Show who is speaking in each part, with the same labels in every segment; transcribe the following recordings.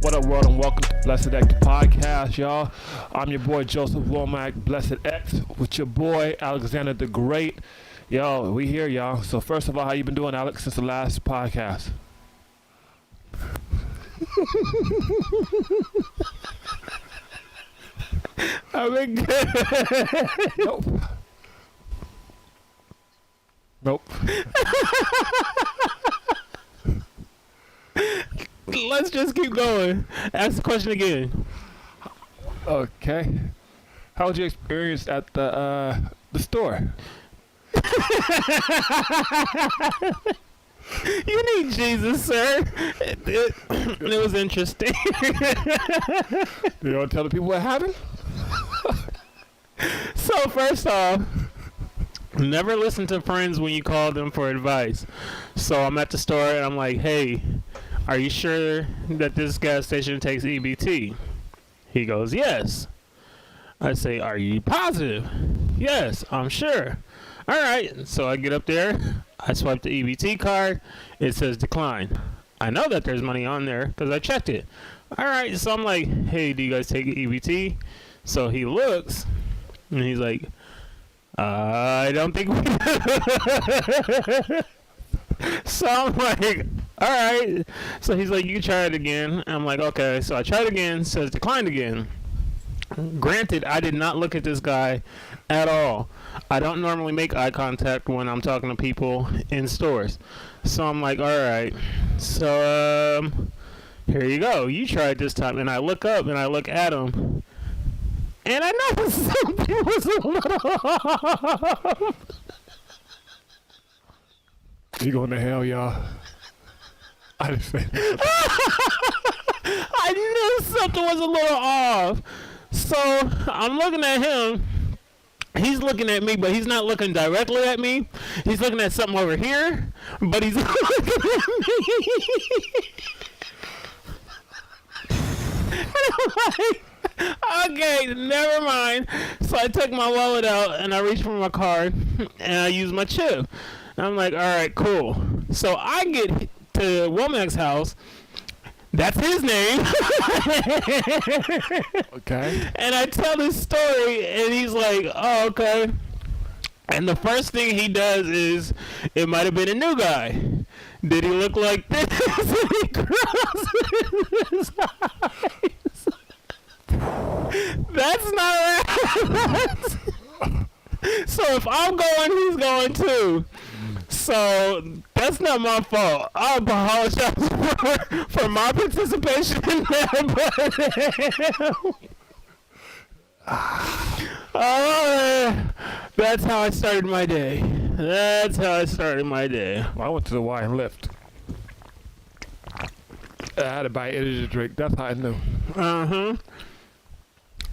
Speaker 1: What up, world, and welcome to Blessit X Podcast, y'all. I'm your boy Joseph Womack, Blessit X, with your boy Alexander the Great. Yo, we here, y'all. So first of all, how you been doing, Alex, since the last podcast? I've been good. Nope.
Speaker 2: Let's just keep going. Ask the question again.
Speaker 1: Okay. How was your experience at the store?
Speaker 2: You need Jesus, sir. It was interesting.
Speaker 1: You want to tell the people what happened?
Speaker 2: So first off, never listen to friends when you call them for advice. So I'm at the store and I'm like, hey, are you sure that this gas station takes EBT? He goes, yes. I say, are you positive? Yes, I'm sure. All right. So I get up there. I swipe the EBT card. It says decline. I know that there's money on there because I checked it. All right. So I'm like, hey, do you guys take EBT? So he looks and he's like, I don't think we do. So I'm like, all right. So he's like, you can try it again. I'm like, okay. So I tried again. Says declined again. Granted, I did not look at this guy at all. I don't normally make eye contact when I'm talking to people in stores. So I'm like, all right. So here you go. You try it this time. And I look up and I look at him. And I noticed something was a little off.
Speaker 1: You going to hell, y'all? I just said
Speaker 2: I knew something was a little off. So I'm looking at him. He's looking at me, but he's not looking directly at me. He's looking at something over here, but he's looking at me. And I'm like, okay, never mind. So I took my wallet out and I reached for my card and I used my chip. And I'm like, all right, cool. So I get to Womack's house. That's his name.
Speaker 1: okay.
Speaker 2: And I tell this story, and he's like, oh, okay. And the first thing he does is, it might have been a new guy. Did he look like this? And he crosses his eyes. That's not right. So if I'm going, he's going too. So that's not my fault. I apologize for my participation in that. That's how I started my day.
Speaker 1: Well, I went to the Y and left. I had to buy energy drink. That's how I knew.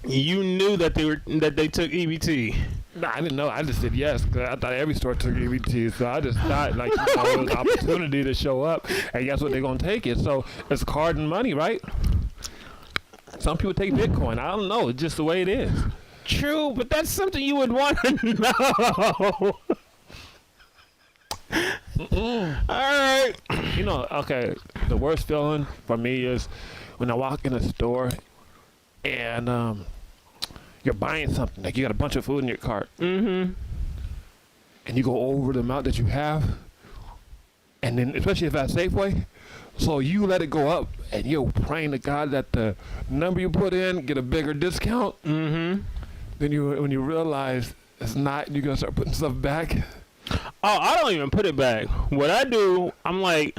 Speaker 2: You knew that they took EBT.
Speaker 1: Nah, I didn't know. I just said yes because I thought every store took EBT. So I just thought like it was an opportunity to show up, and guess what? They're gonna take it. So it's card and money, right? Some people take Bitcoin. I don't know. It's just the way it is.
Speaker 2: True, but that's something you would want to know. All right.
Speaker 1: You know, okay. The worst feeling for me is when I walk in a store and you're buying something, like you got a bunch of food in your cart, and you go over the amount that you have, and then especially if at Safeway, so you let it go up, and you're praying to God that the number you put in get a bigger discount. Then when you realize it's not, you're gonna start putting stuff back.
Speaker 2: Oh, I don't even put it back. What I do, I'm like,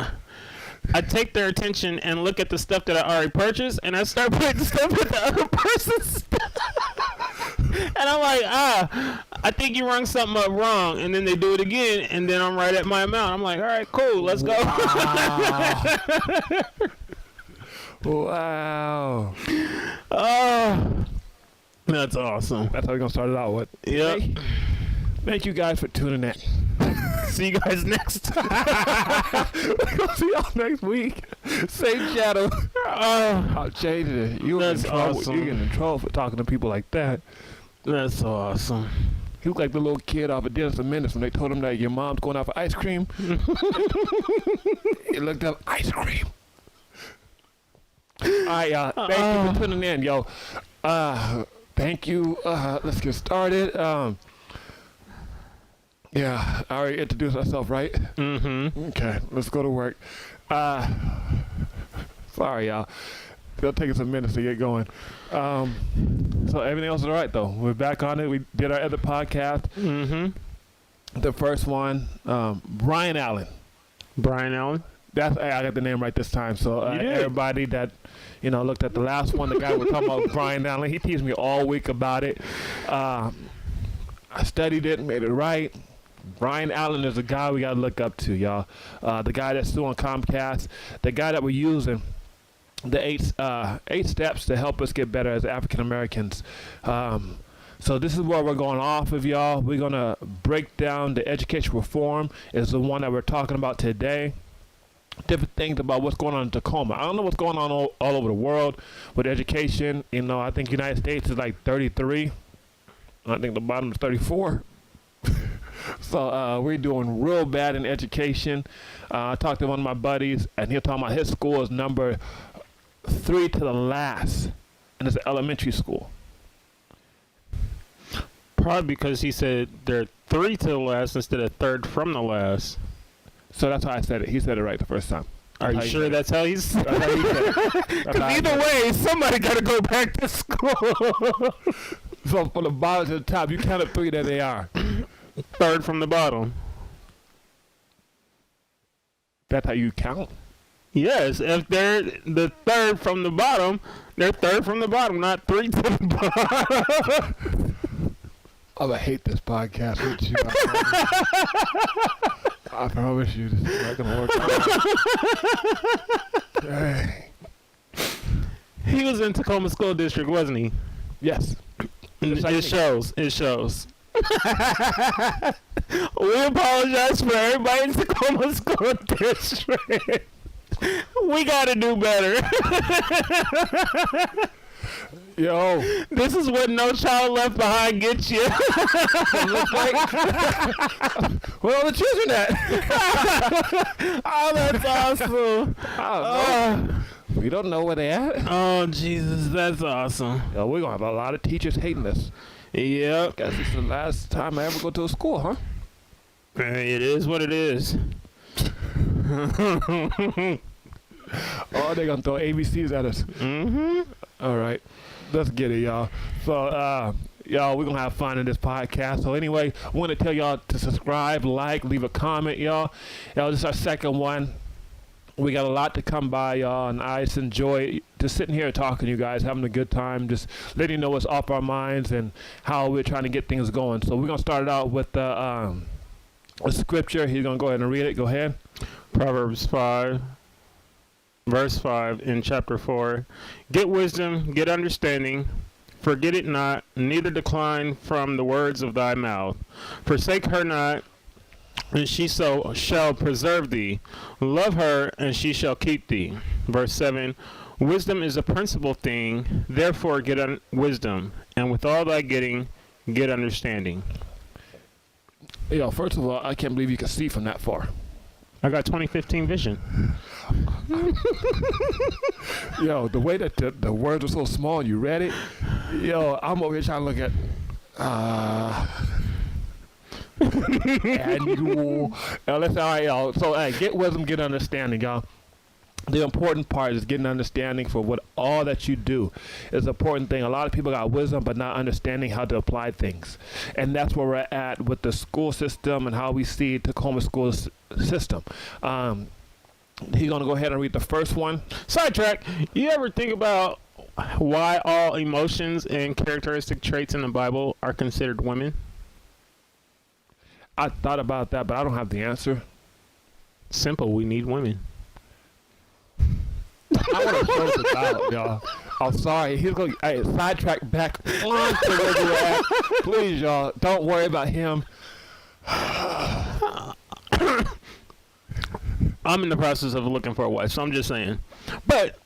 Speaker 2: I take their attention and look at the stuff that I already purchased, and I start putting stuff with the other person's stuff. And I'm like, I think you rung something up wrong. And then they do it again, and then I'm right at my amount. I'm like, all right, cool, let's go.
Speaker 1: Wow.
Speaker 2: Oh, that's awesome.
Speaker 1: That's how we're going to start it out with.
Speaker 2: Yep.
Speaker 1: Hey, thank you guys for tuning in.
Speaker 2: See you guys next time.
Speaker 1: We're going to see y'all next week. Same channel. I'll change it.
Speaker 2: That's awesome.
Speaker 1: You're getting in trouble for talking to people like that.
Speaker 2: That's awesome.
Speaker 1: He looked like the little kid off of Dennis the Menace when they told him that your mom's going out for ice cream. He looked up, ice cream. All right, y'all. Thank you for tuning in, yo. Thank you. Let's get started. Yeah, I already introduced myself, right?
Speaker 2: Mm-hmm.
Speaker 1: Okay, let's go to work. Sorry, y'all. It'll take us a minute to get going. So everything else is all right, though. We're back on it. We did our other podcast.
Speaker 2: Mm-hmm.
Speaker 1: The first one, Brian Allen.
Speaker 2: Brian Allen.
Speaker 1: I got the name right this time. So everybody that looked at the last one, the guy we're talking about, Brian Allen, he teased me all week about it. I studied it and made it right. Brian Allen is the guy we got to look up to, y'all. The guy that's still on Comcast, the guy that we're using, the eight steps to help us get better as African Americans. So this is where we're going off of, y'all. We're going to break down the education reform is the one that we're talking about today. Different things about what's going on in Tacoma. I don't know what's going on all over the world with education. I think United States is like 33. I think the bottom is 34. So we're doing real bad in education. I talked to one of my buddies, and he'll talk about his school is number 3 to the last, and it's an elementary school.
Speaker 2: Probably because he said they're 3 to the last instead of 3rd from the last.
Speaker 1: So that's how I said it. He said it right the first time.
Speaker 2: Are you sure that's how he's?
Speaker 1: That's how he said it.
Speaker 2: Because either way, somebody got to go back to school.
Speaker 1: So from the bottom to the top, you count up 3 that they are.
Speaker 2: 3rd from the bottom.
Speaker 1: That's how you count?
Speaker 2: Yes, if they're the 3rd from the bottom, they're 3rd from the bottom, not 3 to the bottom.
Speaker 1: I'm going to hate this podcast with you. I promise you this is not going to work out. Hey.
Speaker 2: He was in Tacoma School District, wasn't he?
Speaker 1: Yes.
Speaker 2: It shows. It shows. We apologize for everybody in Tacoma School District. We got to do better.
Speaker 1: Yo.
Speaker 2: This is what No Child Left Behind gets you.
Speaker 1: Looks like. Where are the children at?
Speaker 2: Oh, that's awesome.
Speaker 1: I don't know. We don't know where they at.
Speaker 2: Oh, Jesus, that's awesome.
Speaker 1: Yo, we're going to have a lot of teachers hating us.
Speaker 2: Yep.
Speaker 1: Guess it's the last time I ever go to a school, huh?
Speaker 2: It is what it is.
Speaker 1: Oh, they're going to throw ABCs at us.
Speaker 2: Mm-hmm.
Speaker 1: All right. Let's get it, y'all. So, y'all, we're going to have fun in this podcast. So, anyway, I want to tell y'all to subscribe, like, leave a comment, y'all. Y'all, this is our second one. We got a lot to come by, y'all, and I just enjoy just sitting here talking to you guys, having a good time, just letting you know what's off our minds and how we're trying to get things going. So we're going to start it out with the scripture. He's going to go ahead and read it. Go ahead.
Speaker 2: Proverbs 5, verse 5 in chapter 4. Get wisdom, get understanding. Forget it not, neither decline from the words of thy mouth. Forsake her not, and she shall preserve thee. Love her, and she shall keep thee. Verse 7, wisdom is a principal thing, therefore get wisdom, and with all thy getting, get understanding.
Speaker 1: Yo, first of all, I can't believe you can see from that far.
Speaker 2: I got 2015 vision.
Speaker 1: Yo, the way that the words are so small, you read it. Yo, I'm over here trying to look at annual. That's all right, y'all. So, hey, get wisdom, get understanding, y'all. The important part is getting understanding for what all that you do is an important thing. A lot of people got wisdom, but not understanding how to apply things. And that's where we're at with the school system and how we see Tacoma school system. He's going to go ahead and read the first one.
Speaker 2: Sidetrack. You ever think about why all emotions and characteristic traits in the Bible are considered women?
Speaker 1: I thought about that, but I don't have the answer.
Speaker 2: Simple. We need women.
Speaker 1: I want to close this out, y'all. I'm sorry. He's going to sidetrack back on to where we were at. Please, y'all, don't worry about him.
Speaker 2: I'm in the process of looking for a wife, so I'm just saying. But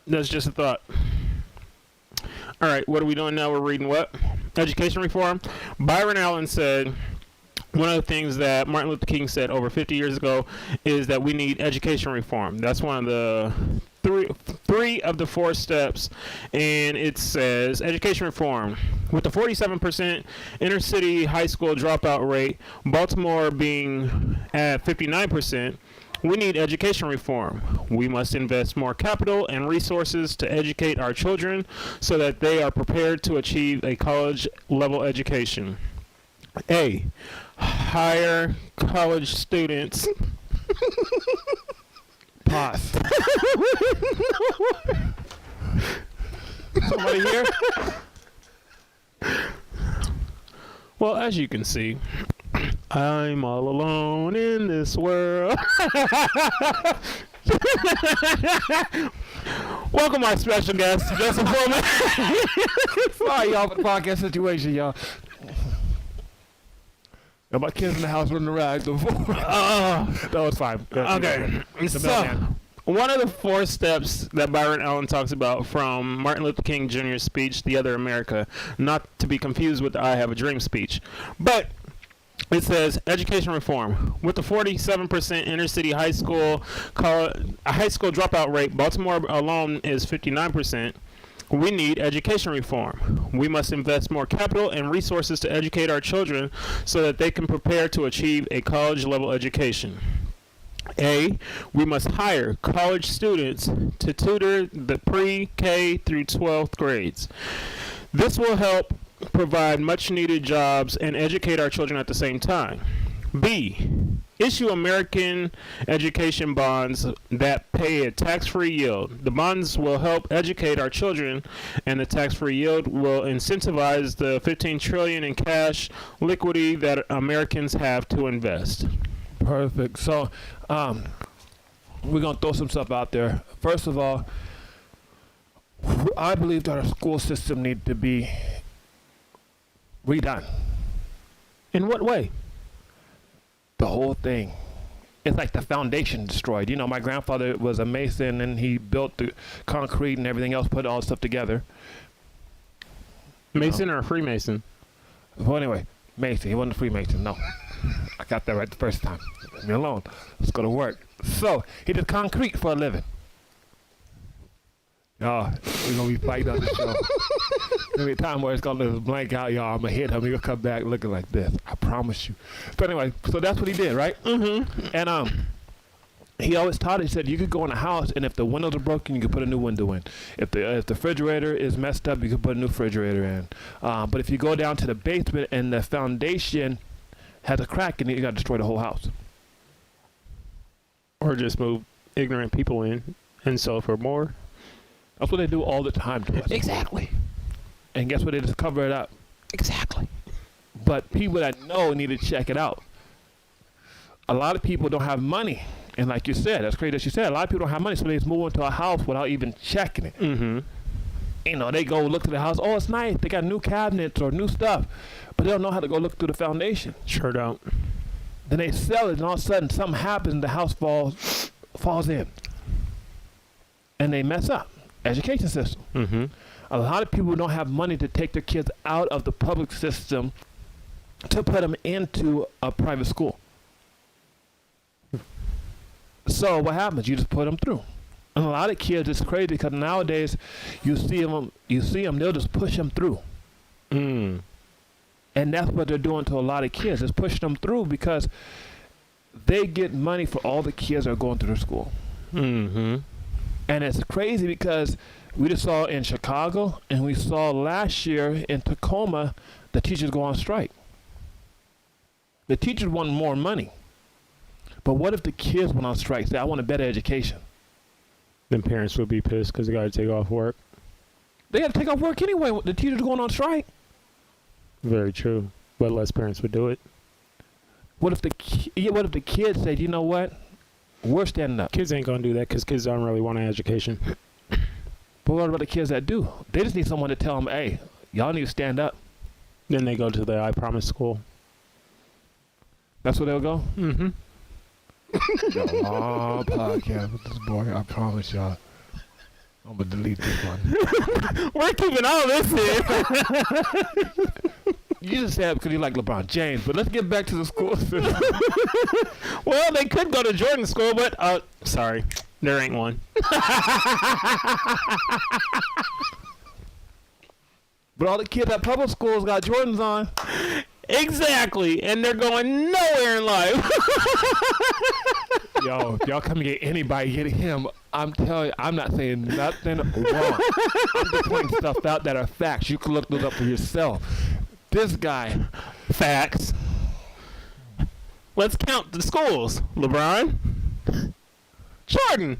Speaker 2: that's just a thought. All right, what are we doing now? We're reading what? Education reform. Byron Allen said, one of the things that Martin Luther King said over 50 years ago is that we need education reform. That's one of the three of the 4 steps, and it says education reform. With the 47% inner city high school dropout rate, Baltimore being at 59%, we need education reform. We must invest more capital and resources to educate our children so that they are prepared to achieve a college level education. A, hire college students.
Speaker 1: Pause. Somebody here?
Speaker 2: Well, as you can see, I'm all alone in this world. Welcome, our special guest, Justin Foreman.
Speaker 1: Sorry, y'all, for the podcast situation, y'all. Got my kids in the house running around before. That was fine.
Speaker 2: Okay. So, one of the 4 steps that Byron Allen talks about from Martin Luther King Jr.'s speech, The Other America, not to be confused with the I Have a Dream speech. But it says education reform. With the 47% inner city high school dropout rate, Baltimore alone is 59%. We need education reform. We must invest more capital and resources to educate our children so that they can prepare to achieve a college-level education. A, we must hire college students to tutor the pre-K through 12th grades. This will help provide much-needed jobs and educate our children at the same time. B, issue American education bonds that pay a tax-free yield. The bonds will help educate our children, and the tax-free yield will incentivize the $15 trillion in cash liquidity that Americans have to invest.
Speaker 1: Perfect. So, we're going to throw some stuff out there. First of all, I believe that our school system needs to be redone.
Speaker 2: In what way?
Speaker 1: The whole thing. It's like the foundation destroyed. You know, my grandfather was a mason, and he built the concrete and everything else, put all the stuff together.
Speaker 2: Mason or a Freemason?
Speaker 1: Well, anyway, Mason. He wasn't a Freemason, no. I got that right the first time. Leave me alone. Let's go to work. So, he did concrete for a living. Y'all, we're going to be fighting on the show. There'll be a time where it's going to blank out, y'all. I'm going to hit him. He's going to come back looking like this. I promise you. But anyway, so that's what he did, right?
Speaker 2: Mm-hmm.
Speaker 1: And he always taught, he said, you could go in a house, and if the windows are broken, you could put a new window in. If the refrigerator is messed up, you could put a new refrigerator in. But if you go down to the basement and the foundation has a crack in it, you got to destroy the whole house.
Speaker 2: Or just move ignorant people in and sell for more.
Speaker 1: That's what they do all the time to us.
Speaker 2: Exactly.
Speaker 1: And guess what? They just cover it up.
Speaker 2: Exactly.
Speaker 1: But people that know need to check it out. A lot of people don't have money. And like you said, that's crazy that you said, a lot of people don't have money, so they just move into a house without even checking it.
Speaker 2: Mm-hmm.
Speaker 1: You know, they go look to the house. Oh, it's nice. They got new cabinets or new stuff. But they don't know how to go look through the foundation.
Speaker 2: Sure don't.
Speaker 1: Then they sell it, and all of a sudden something happens and the house falls in. And they mess up. Education system.
Speaker 2: Mm-hmm.
Speaker 1: A lot of people don't have money to take their kids out of the public system to put them into a private school. So what happens? You just put them through. And a lot of kids, it's crazy because nowadays you see them, they'll just push them through.
Speaker 2: Mm.
Speaker 1: And that's what they're doing to a lot of kids, is pushing them through because they get money for all the kids that are going through their school.
Speaker 2: Mm-hmm.
Speaker 1: And it's crazy because we just saw in Chicago and we saw last year in Tacoma, the teachers go on strike. The teachers want more money. But what if the kids went on strike? Say, I want a better education.
Speaker 2: Then parents would be pissed because they got to take off work.
Speaker 1: They got to take off work anyway. The teachers are going on strike.
Speaker 2: Very true. But less parents would do it.
Speaker 1: What if the kids said, you know what? We're standing up.
Speaker 2: Kids ain't going to do that because kids don't really want an education.
Speaker 1: But what about the kids that do? They just need someone to tell them, hey, y'all need to stand up.
Speaker 2: Then they go to the I Promise school.
Speaker 1: That's where they'll go?
Speaker 2: Mm-hmm.
Speaker 1: Long podcast with this boy. I promise y'all. I'm going to delete this one.
Speaker 2: We're keeping all this in.
Speaker 1: You just said because you like LeBron James, but let's get back to the school system.
Speaker 2: Well, they could go to Jordan school, but sorry. There ain't one.
Speaker 1: But all the kids at public schools got Jordans on.
Speaker 2: Exactly, and they're going nowhere in life.
Speaker 1: Yo, if y'all come and get anybody, get him. I'm telling you, I'm not saying nothing wrong. I'm just pointing stuff out that are facts. You can look those up for yourself. This guy.
Speaker 2: Facts. Let's count the schools. LeBron. Jordan.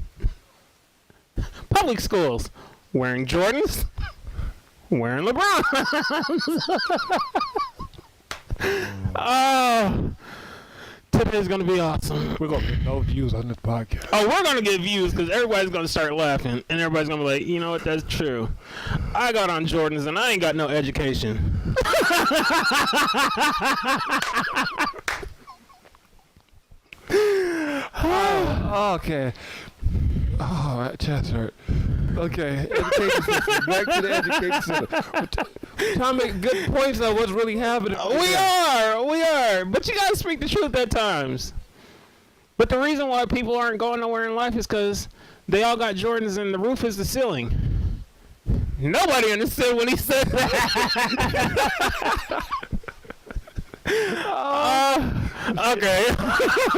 Speaker 2: Public schools. Wearing Jordans. Wearing LeBron. Oh, today's gonna be awesome.
Speaker 1: We're gonna get no views on this podcast.
Speaker 2: Oh, we're gonna get views because everybody's gonna start laughing, and everybody's gonna be like, you know what? That's true. I got on Jordans, and I ain't got no education.
Speaker 1: Okay. Oh, my chest hurt. Okay, education system. Back to the education system. We're trying to make good points on what's really happening.
Speaker 2: We are. But you gotta speak the truth at times. But the reason why people aren't going nowhere in life is because they all got Jordans and the roof is the ceiling. Nobody understood when he said that. Okay.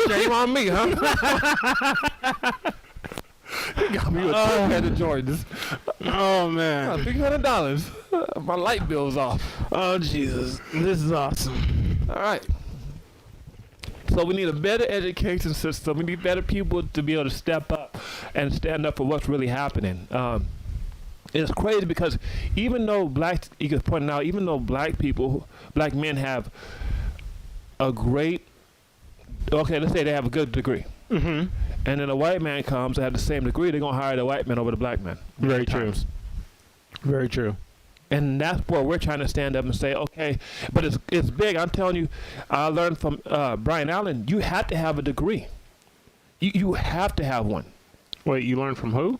Speaker 1: Shame on me, huh? You got me with $200 Jordans.
Speaker 2: Oh, man.
Speaker 1: $300. My light bill's off.
Speaker 2: Oh, Jesus. This is awesome.
Speaker 1: All right. So we need a better education system. We need better people to be able to step up and stand up for what's really happening. It's crazy because even though you can point out, even though black men have a great, okay, let's say they have a good degree.
Speaker 2: Mm-hmm.
Speaker 1: And then a white man comes and have the same degree, they're going to hire the white man over the black man.
Speaker 2: Very true. Very true.
Speaker 1: And that's where we're trying to stand up and say, okay, but it's big. I'm telling you, I learned from Brian Allen, you have to have a degree. You have to have one.
Speaker 2: Wait, you learned from who?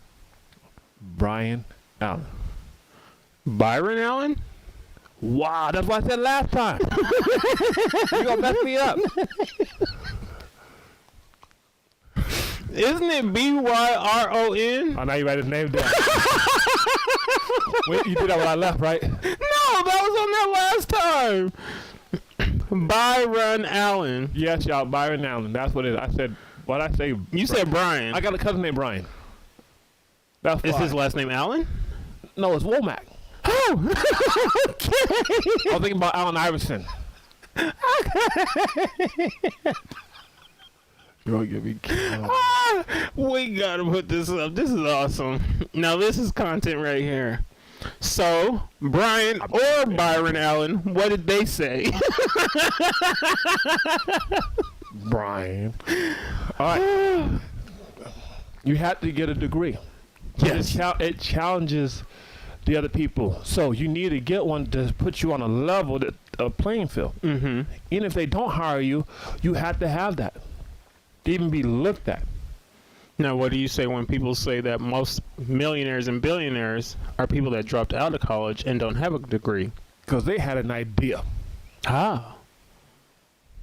Speaker 1: Brian Allen.
Speaker 2: Byron Allen?
Speaker 1: Wow, that's what I said last time. You're going to mess me up.
Speaker 2: Isn't it B-Y-R-O-N?
Speaker 1: Oh, now you write his name down. Wait, you did that when I left, right?
Speaker 2: No, that was on there last time. Byron Allen.
Speaker 1: Yes, y'all, Byron Allen. That's what it is. I said, what I say?
Speaker 2: You said Brian.
Speaker 1: I got a cousin named Brian. That's
Speaker 2: Is
Speaker 1: why.
Speaker 2: his last name Allen?
Speaker 1: No, it's Womack.
Speaker 2: Oh, okay.
Speaker 1: I was thinking about Allen Iverson. You're going to get me killed.
Speaker 2: We got to put this up. This is awesome. Now, this is content right here. So, Brian or Byron Allen, what did they say?
Speaker 1: Brian. All right. You have to get a degree.
Speaker 2: Yes.
Speaker 1: It challenges the other people. So you need to get one to put you on a level, a playing field.
Speaker 2: Mm-hmm.
Speaker 1: Even if they don't hire you, you have to have that. To even be looked at.
Speaker 2: Now, what do you say when people say that most millionaires and billionaires are people that dropped out of college and don't have a degree?
Speaker 1: Because they had an idea.
Speaker 2: Ah.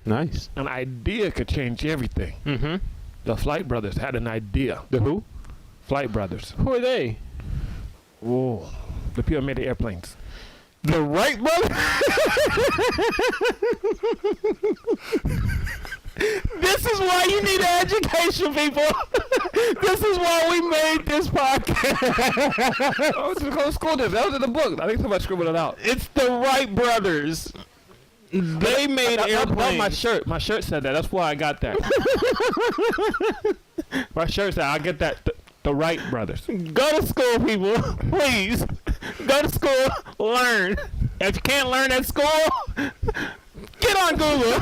Speaker 2: Nice.
Speaker 1: An idea could change everything.
Speaker 2: Mm-hmm.
Speaker 1: The Flight Brothers had an idea.
Speaker 2: The who?
Speaker 1: Flight Brothers.
Speaker 2: Who are they?
Speaker 1: Whoa. The people made the airplanes.
Speaker 2: The Wright brothers? This is why you need an education, people. This is why we made this podcast.
Speaker 1: I was just going to school this. That was in the book. I think somebody scribbled it out.
Speaker 2: It's the Wright brothers. They made airplanes.
Speaker 1: That was my shirt. My shirt said that. That's why I got that. My shirt said, I get that. The Wright brothers.
Speaker 2: Go to school, people. Please. Go to school. Learn. If you can't learn at school, get on Google.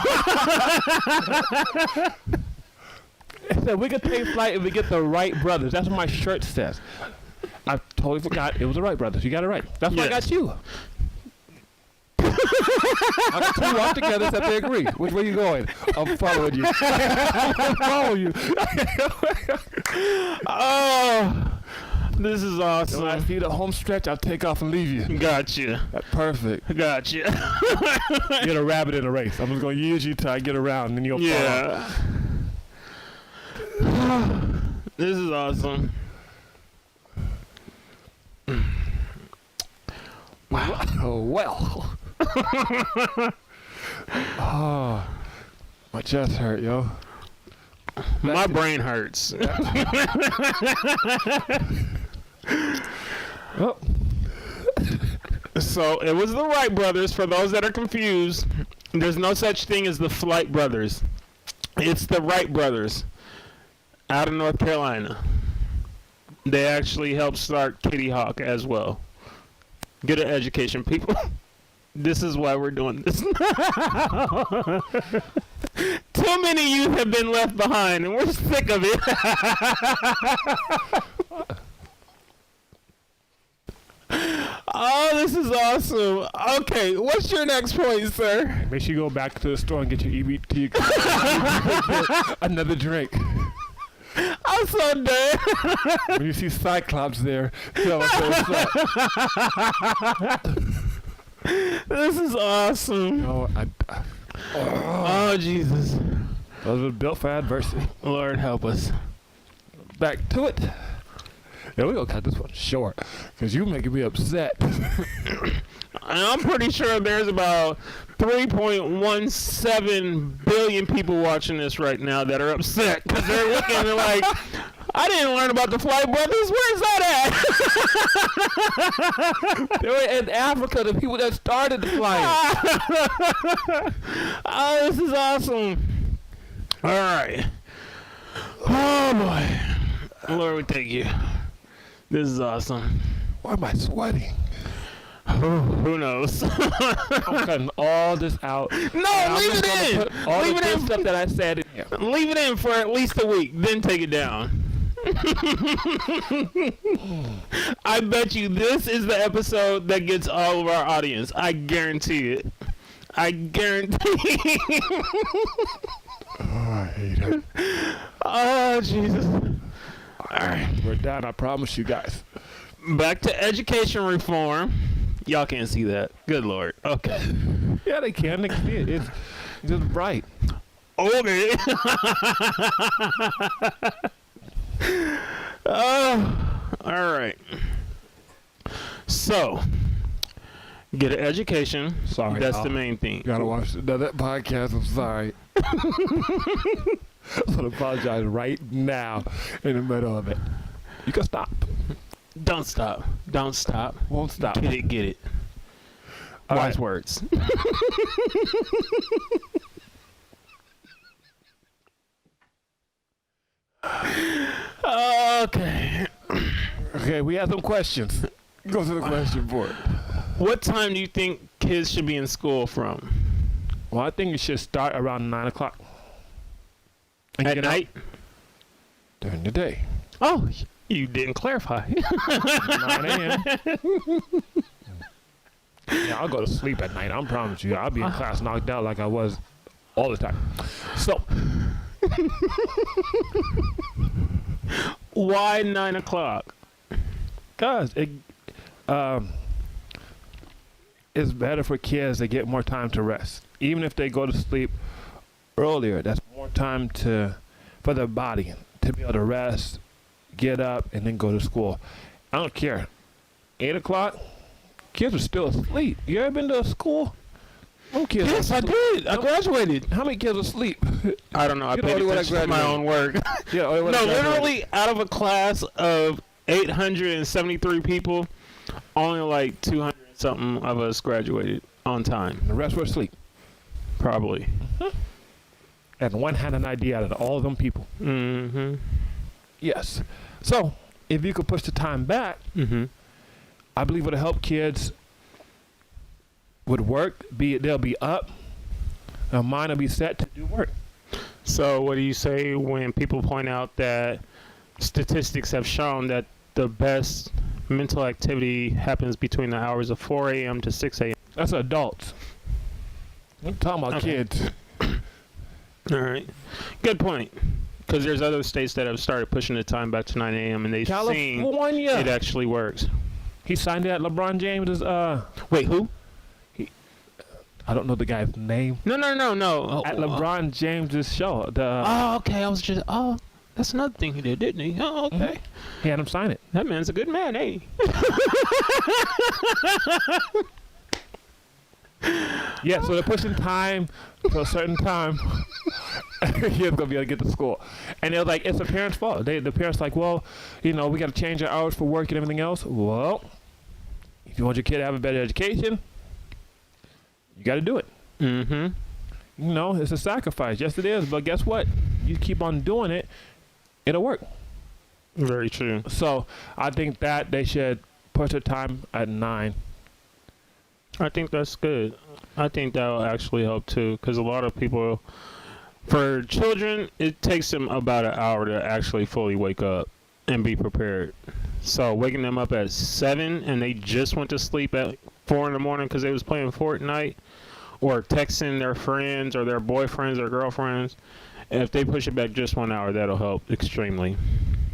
Speaker 1: It said we could take flight if we get the Wright brothers. That's what my shirt says. I totally forgot it was the Wright brothers. You got it right. That's why I got you. I got two walk together except they agree. Which way you going? I'm following you. I'm following you.
Speaker 2: Oh, this is awesome.
Speaker 1: When I see the home stretch, I'll take off and leave you.
Speaker 2: Gotcha.
Speaker 1: That's perfect.
Speaker 2: Gotcha.
Speaker 1: Get a rabbit in a race. I'm just going to use you till I get around, and then you'll fall off.
Speaker 2: This is awesome.
Speaker 1: Wow. Oh, well. Oh, my chest hurt, yo.
Speaker 2: My brain hurts.
Speaker 1: Oh.
Speaker 2: So it was the Wright brothers. For those that are confused, there's no such thing as the Flight brothers. It's the Wright brothers out of North Carolina. They actually helped start Kitty Hawk as well. Get an education, people. This is why we're doing this. Too many youth have been left behind, and we're sick of it. Oh, this is awesome. Okay, what's your next point, sir?
Speaker 1: Make sure you go back to the store and get your EBT. Another drink.
Speaker 2: I'm so dead.
Speaker 1: When you see Cyclops there, tell us what's up.
Speaker 2: This is awesome.
Speaker 1: No,
Speaker 2: Oh, Jesus.
Speaker 1: those were built for adversity.
Speaker 2: Lord help us.
Speaker 1: Back to it. Yeah, we're going to cut this one short because you're making me upset.
Speaker 2: And I'm pretty sure there's about 3.17 billion people watching this right now that are upset because they're looking and like, I didn't learn about the Flight brothers. Where's that at?
Speaker 1: They were in Africa, the people that started the flight.
Speaker 2: Oh, this is awesome. All right. Oh, boy. Lord, we thank you. This is awesome.
Speaker 1: Why am I sweating?
Speaker 2: Who knows?
Speaker 1: I'm cutting all this out.
Speaker 2: No,
Speaker 1: And
Speaker 2: leave it in.
Speaker 1: Put all
Speaker 2: Leave
Speaker 1: the
Speaker 2: it
Speaker 1: good
Speaker 2: in.
Speaker 1: stuff that I said in here.
Speaker 2: Leave it in for at least a week, then take it down. I bet you this is the episode that gets all of our audience. I guarantee it. I guarantee.
Speaker 1: Oh, I hate it.
Speaker 2: Oh, Jesus. All right.
Speaker 1: We're done, I promise you guys.
Speaker 2: Back to education reform. Y'all can't see that. Good Lord. Okay.
Speaker 1: Yeah, they can. They can see it. It's just bright.
Speaker 2: Okay. All right. So, get an education.
Speaker 1: Sorry,
Speaker 2: That's
Speaker 1: Al.
Speaker 2: the main thing.
Speaker 1: You gotta watch another podcast. I'm sorry. I'm gonna apologize right now in the middle of it. You can stop.
Speaker 2: Don't stop. Don't stop.
Speaker 1: Won't stop.
Speaker 2: Get it. Get it.
Speaker 1: All
Speaker 2: Wise
Speaker 1: right.
Speaker 2: words. Okay.
Speaker 1: Okay, we have some questions. Go to the question board.
Speaker 2: What time do you think kids should be in school from?
Speaker 1: Well, I think it should start around 9 o'clock. And
Speaker 2: At
Speaker 1: get out
Speaker 2: night?
Speaker 1: during the day.
Speaker 2: Oh, you didn't clarify.
Speaker 1: 9 a.m. Yeah, I'll go to sleep at night. I promise you. I'll be in class knocked out like I was all the time. So,
Speaker 2: Why 9 o'clock?
Speaker 1: guys, it's better for kids to get more time to rest. Even if they go to sleep earlier, that's more time for their body to be able to rest, get up, and then go to school. I don't care. 8 o'clock, kids are still asleep. You ever been to a school? No kids
Speaker 2: Yes,
Speaker 1: are
Speaker 2: I
Speaker 1: asleep.
Speaker 2: did. I graduated.
Speaker 1: How many kids are asleep?
Speaker 2: I don't know. I
Speaker 1: You know,
Speaker 2: paid
Speaker 1: only when I
Speaker 2: attention to my own work.
Speaker 1: Yeah,
Speaker 2: No, literally, out of a class of 873 people, only like 200 something of us graduated on time.
Speaker 1: The rest were asleep.
Speaker 2: Probably.
Speaker 1: And one had an idea out of all of them people.
Speaker 2: Mm-hmm.
Speaker 1: Yes. So, if you could push the time back,
Speaker 2: Mm-hmm.
Speaker 1: I believe it'll help kids with work. They'll be up. Their mind will be set to do work.
Speaker 2: So what do you say when people point out that statistics have shown that the best mental activity happens between the hours of 4 a.m. to 6 a.m.?
Speaker 1: That's adults. I'm talking about
Speaker 2: Okay.
Speaker 1: kids.
Speaker 2: All right. Good point. Because there's other states that have started pushing the time back to 9 a.m. and they've seen
Speaker 1: California.
Speaker 2: it actually works.
Speaker 1: He signed it at LeBron James'
Speaker 2: Wait, who?
Speaker 1: I don't know the guy's name.
Speaker 2: No.
Speaker 1: At LeBron James' show.
Speaker 2: Oh, okay. I was just. Oh, That's another thing he did, didn't he? Oh, okay.
Speaker 1: Mm-hmm. He had him sign it.
Speaker 2: That man's a good man, ain't he?
Speaker 1: Yeah, so they're pushing time to a certain time. He's going to be able to get to school. And they're like, it's the parents' fault. The parents like, well, we got to change our hours for work and everything else. Well, if you want your kid to have a better education, you got to do it.
Speaker 2: Mm-hmm.
Speaker 1: It's a sacrifice. Yes, it is. But guess what? You keep on doing it, it'll work.
Speaker 2: Very true.
Speaker 1: So I think that they should push the time at 9.
Speaker 2: I think that's good. I think that will actually help too, because a lot of people, for children, it takes them about an hour to actually fully wake up and be prepared. So waking them up at 7 and they just went to sleep at 4 in the morning because they was playing Fortnite or texting their friends or their boyfriends or girlfriends, if they push it back just 1 hour, that'll help extremely.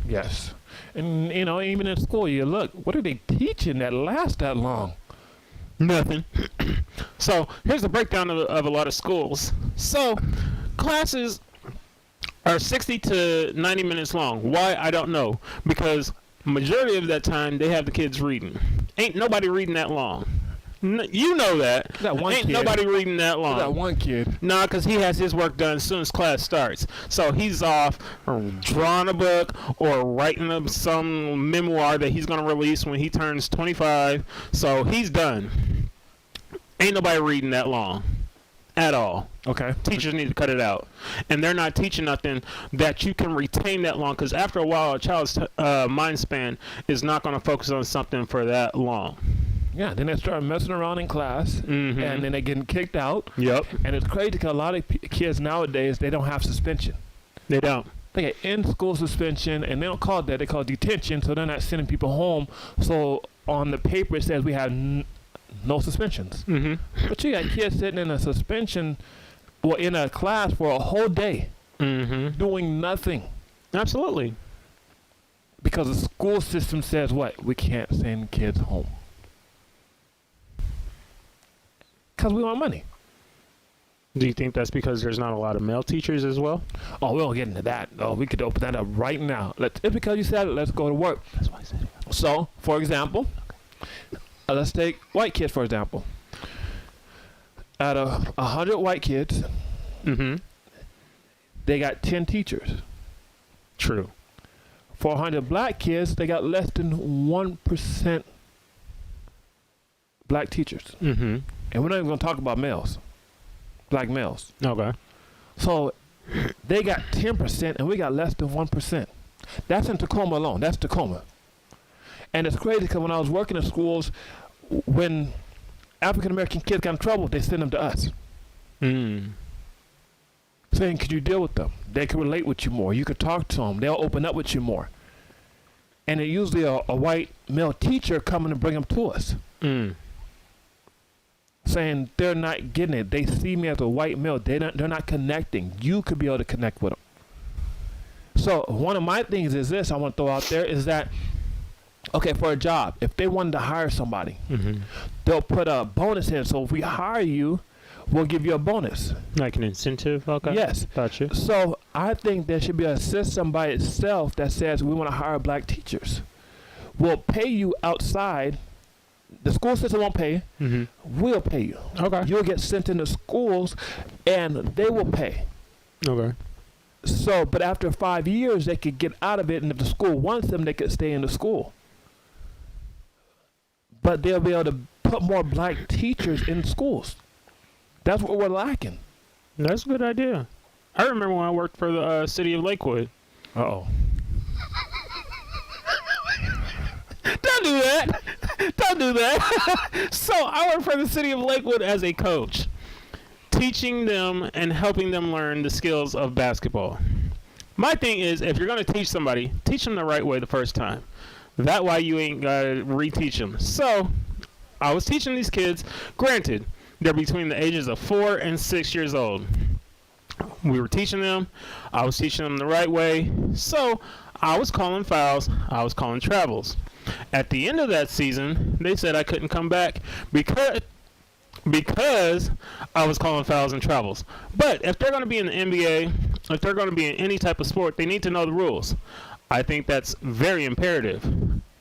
Speaker 1: Yes. And, even in school, you look, what are they teaching that lasts that long?
Speaker 2: Nothing. So here's the breakdown of a lot of schools. So classes are 60 to 90 minutes long. Why? I don't know. Because majority of that time they have the kids reading. Ain't nobody reading that long. You know that.
Speaker 1: That one
Speaker 2: Ain't
Speaker 1: kid.
Speaker 2: nobody reading that long.
Speaker 1: That one kid.
Speaker 2: Nah, because he has his work done as soon as class starts. So he's off drawing a book or writing up some memoir that he's going to release when he turns 25. So he's done. Ain't nobody reading that long at all.
Speaker 1: Okay.
Speaker 2: Teachers need to cut it out. And they're not teaching nothing that you can retain that long, because after a while, a child's mind span is not going to focus on something for that long.
Speaker 1: Yeah, then they start messing around in class, and then they're getting kicked out.
Speaker 2: Yep.
Speaker 1: And it's crazy because a lot of kids nowadays, they don't have suspension.
Speaker 2: They don't.
Speaker 1: They get in-school suspension, and they don't call it that. They call it detention, so they're not sending people home. So on the paper, it says we have no suspensions.
Speaker 2: Mm-hmm.
Speaker 1: But you got kids sitting in a suspension, well, in a class for a whole day, doing nothing.
Speaker 2: Absolutely.
Speaker 1: Because the school system says what? We can't send kids home. Because we want money.
Speaker 2: Do you think that's because there's not a lot of male teachers as well?
Speaker 1: Oh, we don't get into that. Oh, we could open that up right now. It's because you said it. Let's go to work.
Speaker 2: That's why I said it.
Speaker 1: So, for example, let's take white kids, for example. Out of 100 white kids, they got 10 teachers.
Speaker 2: True.
Speaker 1: For 100 black kids, they got less than 1% black teachers.
Speaker 2: Mm-hmm.
Speaker 1: And we're not even going to talk about males, black males.
Speaker 2: Okay.
Speaker 1: So they got 10% and we got less than 1%. That's in Tacoma alone. That's Tacoma. And it's crazy because when I was working in schools, when African-American kids got in trouble, they send them to us. Saying, could you deal with them? They could relate with you more. You could talk to them. They'll open up with you more. And it's usually a white male teacher coming to bring them to us. Saying they're not getting it. They see me as a white male. They're not connecting. You could be able to connect with them. So one of my things is this I want to throw out there is that, okay, for a job, if they wanted to hire somebody, they'll put a bonus in. So if we hire you, we'll give you a bonus.
Speaker 2: Like an incentive? Okay.
Speaker 1: Yes.
Speaker 2: Gotcha.
Speaker 1: So I think there should be a system by itself that says we want to hire black teachers. We'll pay you outside. The school system won't pay. We'll pay you.
Speaker 2: Okay.
Speaker 1: You'll get sent into schools, and they will pay.
Speaker 2: Okay.
Speaker 1: So, but after 5 years, they could get out of it, and if the school wants them, they could stay in the school. But they'll be able to put more black teachers in schools. That's what we're lacking.
Speaker 2: That's a good idea. I remember when I worked for the city of Lakewood.
Speaker 1: Uh-oh.
Speaker 2: Don't do that. Don't do that. So I worked for the city of Lakewood as a coach, teaching them and helping them learn the skills of basketball. My thing is, if you're going to teach somebody, teach them the right way the first time. That way you ain't got to reteach them. So I was teaching these kids. Granted, they're between the ages of 4 and 6 years old. We were teaching them. I was teaching them the right way. So I was calling fouls. I was calling travels. At the end of that season, they said I couldn't come back because because I was calling fouls and travels. But if they're going to be in the NBA, if they're going to be in any type of sport, they need to know the rules. I think that's very imperative.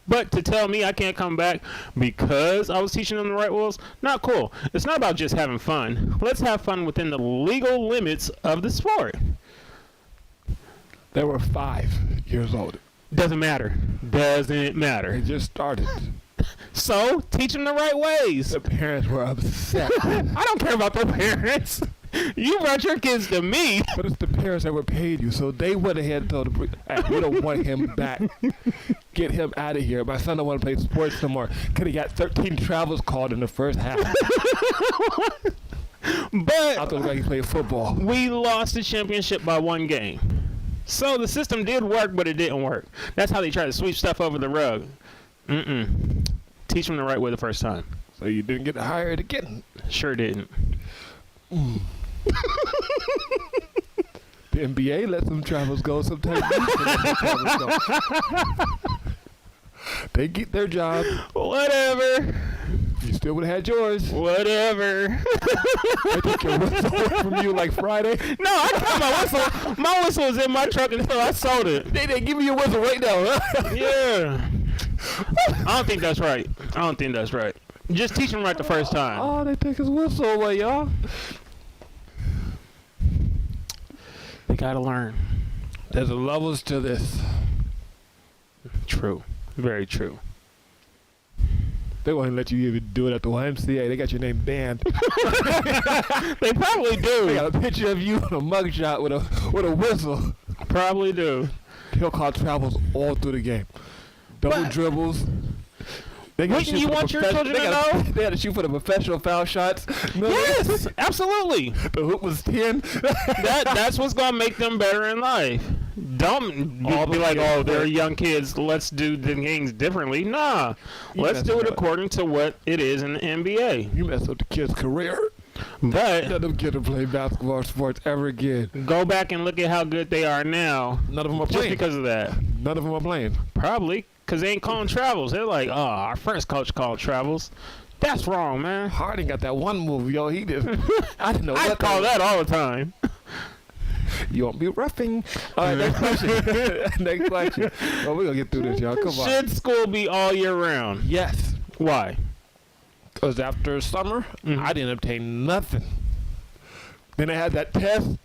Speaker 2: But to tell me I can't come back because I was teaching them the right rules, not cool. It's not about just having fun. Let's have fun within the legal limits of the sport.
Speaker 1: They were 5 years old.
Speaker 2: Doesn't matter. Doesn't matter.
Speaker 1: They just started.
Speaker 2: So, teach them the right ways.
Speaker 1: The parents were upset.
Speaker 2: I don't care about their parents. You brought your kids to me.
Speaker 1: But it's the parents that were paid you, so they went ahead and told them, hey, we don't want him back. Get him out of here. My son don't want to play sports no more. Could have got 13 travels called in the first half.
Speaker 2: But
Speaker 1: I thought he played football.
Speaker 2: We lost the championship by 1 game. So the system did work, but it didn't work. That's how they try to sweep stuff over the rug. Teach them the right way the first time.
Speaker 1: So you didn't get hired again?
Speaker 2: Sure didn't.
Speaker 1: The NBA lets them travels go sometimes. They get their job.
Speaker 2: Whatever.
Speaker 1: You still would have had yours.
Speaker 2: Whatever.
Speaker 1: They took your whistle away from you like Friday.
Speaker 2: No, I got my whistle. My whistle was in my truck until I sold it.
Speaker 1: They didn't give me your whistle right now, huh?
Speaker 2: Yeah. I don't think that's right. Just teach them right the first time.
Speaker 1: Oh, they took his whistle away, y'all.
Speaker 2: They gotta learn.
Speaker 1: There's levels to this.
Speaker 2: True. Very true.
Speaker 1: They won't let you even do it at the YMCA. They got your name banned.
Speaker 2: They probably do.
Speaker 1: They got a picture of you in a mugshot with a whistle.
Speaker 2: Probably do.
Speaker 1: He'll call travels all through the game. Double dribbles.
Speaker 2: Wouldn't you want your children to know?
Speaker 1: They had to shoot for the professional foul shots. No,
Speaker 2: Yes, absolutely.
Speaker 1: The hoop was 10.
Speaker 2: That's what's gonna make them better in life. Don't be like, oh, they're young kids. Let's do the things differently. Nah, let's do it according to what it is in the NBA.
Speaker 1: You mess up the kid's career.
Speaker 2: But
Speaker 1: let them get to play basketball or sports ever again.
Speaker 2: Go back and look at how good they are now.
Speaker 1: None of them are
Speaker 2: just
Speaker 1: playing.
Speaker 2: Because of that.
Speaker 1: None of them are playing.
Speaker 2: Probably. Because they ain't calling travels. They're like, oh, our first coach called travels. That's wrong, man.
Speaker 1: Harden got that one move, yo. He just, I didn't know.
Speaker 2: I call that all the time.
Speaker 1: You won't be roughing. All right, next question. Next question. Well, we're going to get through this, y'all. Come on.
Speaker 2: Should school be all year round?
Speaker 1: Yes.
Speaker 2: Why?
Speaker 1: Because after summer, I didn't obtain nothing. Then I had that test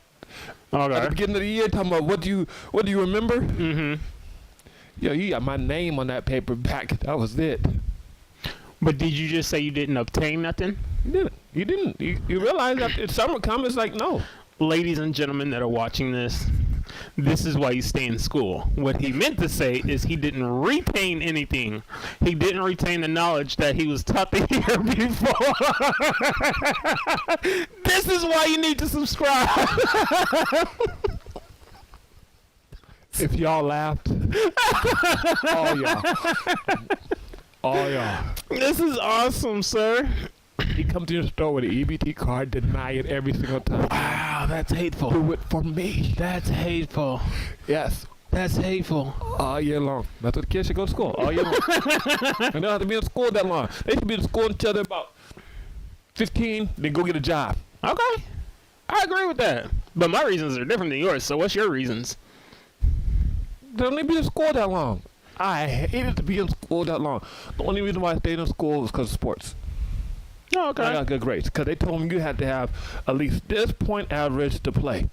Speaker 1: at the beginning of the year talking about what do you remember? Mm-hmm. Yo, you got my name on that paper back. That was it.
Speaker 2: But did you just say you didn't obtain nothing?
Speaker 1: You didn't. You realize after summer comes, it's like, no.
Speaker 2: Ladies and gentlemen that are watching this is why you stay in school. What he meant to say is he didn't retain anything. He didn't retain the knowledge that he was taught the year before. This is why you need to subscribe.
Speaker 1: If y'all laughed, all y'all.
Speaker 2: This is awesome, sir.
Speaker 1: He comes to your store with an EBT card, deny it every single time.
Speaker 2: Wow, that's hateful.
Speaker 1: Do it for me.
Speaker 2: That's hateful.
Speaker 1: Yes.
Speaker 2: That's hateful.
Speaker 1: All year long. That's what the kids should go to school all year long. And they don't have to be in school that long. They should be in school until they're about 15, then go get a job.
Speaker 2: Okay. I agree with that. But my reasons are different than yours, so what's your reasons?
Speaker 1: They don't need to be in school that long. I hated to be in school that long. The only reason why I stayed in school was because of sports.
Speaker 2: Oh, okay.
Speaker 1: I got good grades because they told me you had to have at least this point average to play.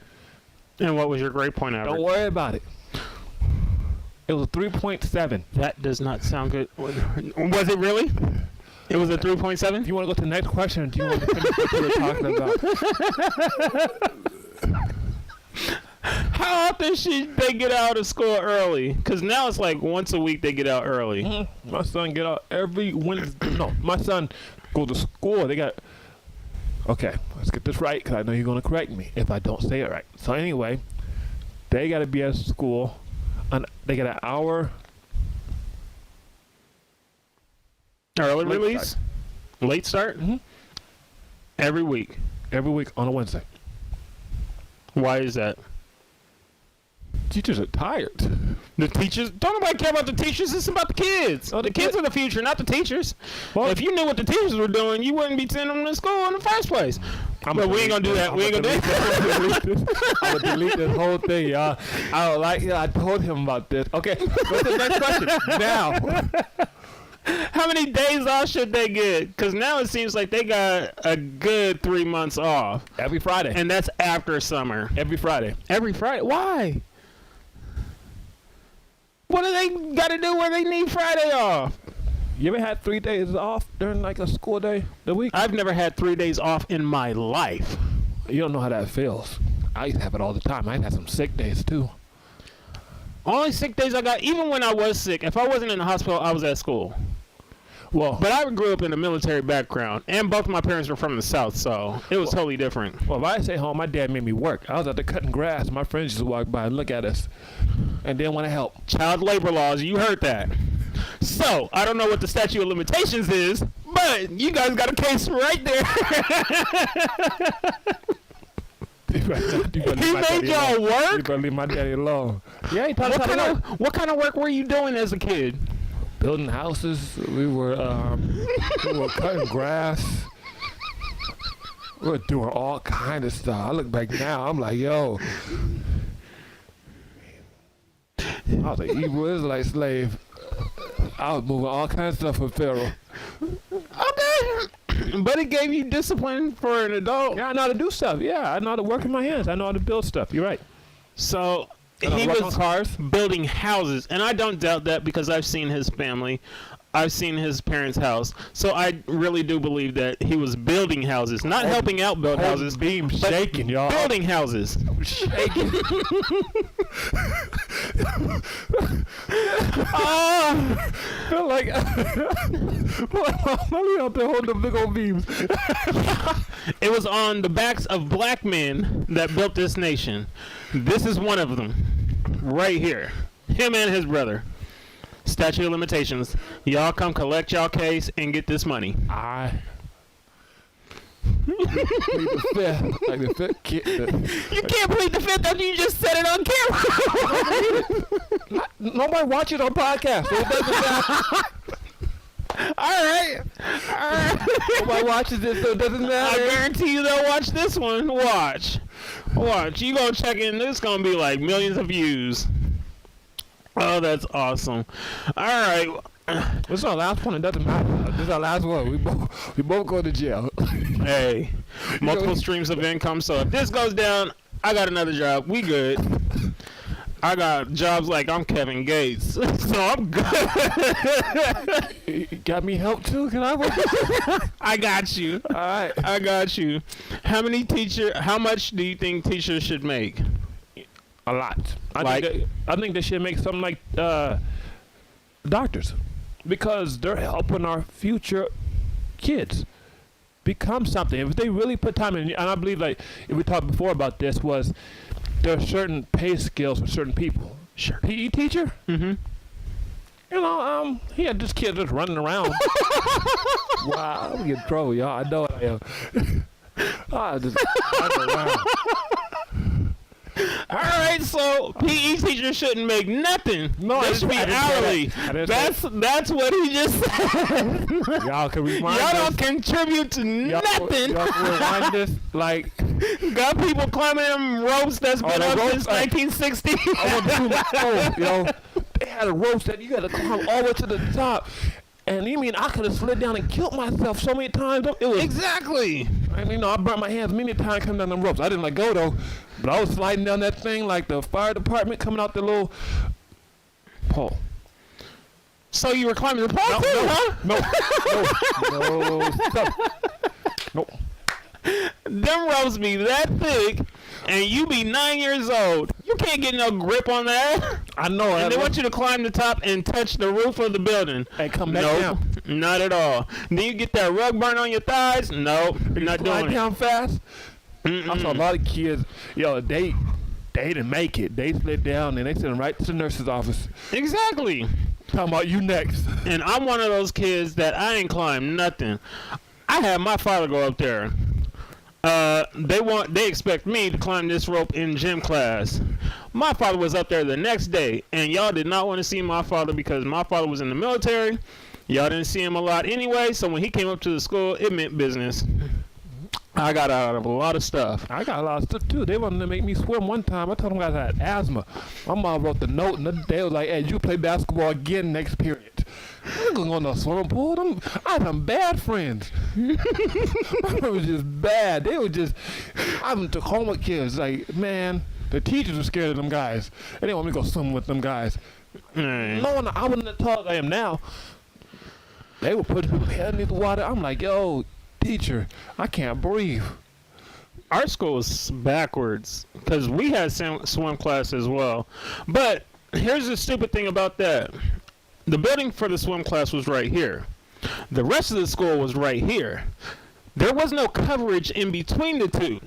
Speaker 2: And what was your grade point average?
Speaker 1: Don't worry about it. It was a 3.7.
Speaker 2: That does not sound good. Was it really? It was a 3.7?
Speaker 1: Do you want to go to the next question or do you want to finish what you were talking about?
Speaker 2: How often should they get out of school early? Because now it's like once a week they get out early.
Speaker 1: Mm-hmm. My son get out every Wednesday. No, my son go to school. They got... Okay, let's get this right because I know you're going to correct me if I don't say it right. So anyway, they got to be at school. They get an hour...
Speaker 2: Early release? Late start?
Speaker 1: Mm-hmm.
Speaker 2: Every week?
Speaker 1: Every week on a Wednesday.
Speaker 2: Why is that?
Speaker 1: teachers are tired.
Speaker 2: The teachers, don't nobody care about the teachers. It's about the kids.
Speaker 1: Oh,
Speaker 2: the kids are the future, not the teachers.
Speaker 1: Well,
Speaker 2: if you knew what the teachers were doing, you wouldn't be sending them to school in the first place. But we ain't gonna do that. We ain't gonna do that.
Speaker 1: I'm gonna delete this whole thing, y'all. I don't like. I told him about this. Okay, go to the next question. Now,
Speaker 2: How many days off should they get? Because now it seems like they got a good 3 months off.
Speaker 1: every Friday.
Speaker 2: And that's after summer.
Speaker 1: Every Friday.
Speaker 2: Every Friday? Why? What do they got to do where they need Friday off?
Speaker 1: You ever had 3 days off during like a school day the week?
Speaker 2: I've never had 3 days off in my life.
Speaker 1: You don't know how that feels. I used to have it all the time. I had some sick days too.
Speaker 2: Only sick days I got, even when I was sick, if I wasn't in the hospital, I was at school.
Speaker 1: Well,
Speaker 2: But I grew up in a military background, and both my parents were from the South, so it was totally different.
Speaker 1: well, if I stay home, my dad made me work. I was out there cutting grass. My friends just walk by and look at us, and didn't want to help.
Speaker 2: Child labor laws, you heard that. So, I don't know what the statute of limitations is, but you guys got a case right there.
Speaker 1: He
Speaker 2: made y'all
Speaker 1: You
Speaker 2: work?
Speaker 1: better leave my daddy alone. Yeah, he taught us how to work.
Speaker 2: What kind of work were you doing as a kid?
Speaker 1: Building houses. We were cutting grass. We were doing all kind of stuff. I look back now, I'm like, yo. I was an Hebrew Israelite slave. I was moving all kinds of stuff for Pharaoh.
Speaker 2: Okay. But it gave you discipline for an adult.
Speaker 1: Yeah, I know how to do stuff. Yeah, I know how to work with my hands. I know how to build stuff. You're right.
Speaker 2: So
Speaker 1: I know how
Speaker 2: he
Speaker 1: to work on
Speaker 2: was
Speaker 1: cars.
Speaker 2: building houses, and I don't doubt that because I've seen his family. I've seen his parents' house. So I really do believe that he was building houses, not helping out build houses,
Speaker 1: Beam
Speaker 2: but
Speaker 1: shaking, y'all.
Speaker 2: building houses.
Speaker 1: Shaking. Feel like I'm out there holding the big old beams.
Speaker 2: It was on the backs of black men that built this nation. This is one of them, right here. Him and his brother. Statute of limitations. Y'all come collect y'all case and get this money.
Speaker 1: I plead the fifth, like the fifth kid.
Speaker 2: You can't plead the fifth after you just said it on camera.
Speaker 1: Nobody watches on podcast. So it doesn't matter.
Speaker 2: All right.
Speaker 1: Nobody watches it, so it doesn't
Speaker 2: I
Speaker 1: matter.
Speaker 2: guarantee you they'll watch this one. Watch. You gonna check in. This gonna be like millions of views. Oh, that's awesome. All right.
Speaker 1: This is our last one. It doesn't matter. This is our last one. We both go to jail.
Speaker 2: Hey, multiple streams of income. So if this goes down, I got another job. We good. I got jobs like I'm Kevin Gates, so I'm good.
Speaker 1: You got me help too? Can I work?
Speaker 2: I got you.
Speaker 1: All right.
Speaker 2: I got you. How much do you think teachers should make?
Speaker 1: A lot.
Speaker 2: Like-
Speaker 1: I think they should make something like doctors, because they're helping our future kids become something. If they really put time in, and I believe, like we talked before about this, was there are certain pay scales for certain people.
Speaker 2: Sure.
Speaker 1: PE teacher,
Speaker 2: Mm-hmm.
Speaker 1: you know, he had this kid just running around. Wow, I'm getting in trouble, y'all. I know I am. I just running around.
Speaker 2: All right, so PE teachers shouldn't make nothing.
Speaker 1: No,
Speaker 2: They should be hourly. That's what he just said.
Speaker 1: Y'all can rewind
Speaker 2: Y'all
Speaker 1: this.
Speaker 2: don't contribute to nothing.
Speaker 1: Y'all can rewind this like.
Speaker 2: Got people climbing them ropes that's been
Speaker 1: the
Speaker 2: up
Speaker 1: ropes,
Speaker 2: since 1960.
Speaker 1: I want to do my yo. They had a rope that you got to climb all the way to the top. And you mean I could have slid down and killed myself so many times? It was
Speaker 2: Exactly.
Speaker 1: I mean, I burnt my hands many times coming down them ropes. I didn't let go though, but I was sliding down that thing like the fire department coming out the little pole.
Speaker 2: So you were climbing the pole too, huh?
Speaker 1: No, stop. Nope.
Speaker 2: Them ropes be that thick, and you be 9 years old. You can't get no grip on that.
Speaker 1: I know.
Speaker 2: And they want you to climb the top and touch the roof of the building.
Speaker 1: and come back down.
Speaker 2: Not at all. Then you get that rug burn on your thighs. Nope, not
Speaker 1: Slide
Speaker 2: doing it.
Speaker 1: down fast.
Speaker 2: Mm-mm.
Speaker 1: I saw a lot of kids. Yo, they didn't make it. They slid down and they sent them right to the nurse's office.
Speaker 2: Exactly.
Speaker 1: Talking about you next.
Speaker 2: And I'm one of those kids that I ain't climbed nothing. I had my father go up there. They expect me to climb this rope in gym class. My father was up there the next day, and y'all did not want to see my father because my father was in the military. Y'all didn't see him a lot anyway, so when he came up to the school, it meant business. I got out of a lot of stuff.
Speaker 1: I got a lot of stuff too. They wanted to make me swim one time. I told them I had asthma. My mom wrote the note, and they was like, "Hey, you play basketball again next period." I'm going to go in the swimming pool. I had some bad friends. It was just bad. They were just, I'm Tacoma kids. Like, man, the teachers were scared of them guys. They didn't want me to go swim with them guys. No one, I wasn't as tall as I am now. They would put people's head underneath the water. I'm like, yo, teacher, I can't breathe.
Speaker 2: Our school was backwards because we had swim class as well. But here's the stupid thing about that. The building for the swim class was right here. The rest of the school was right here. There was no coverage in between the two.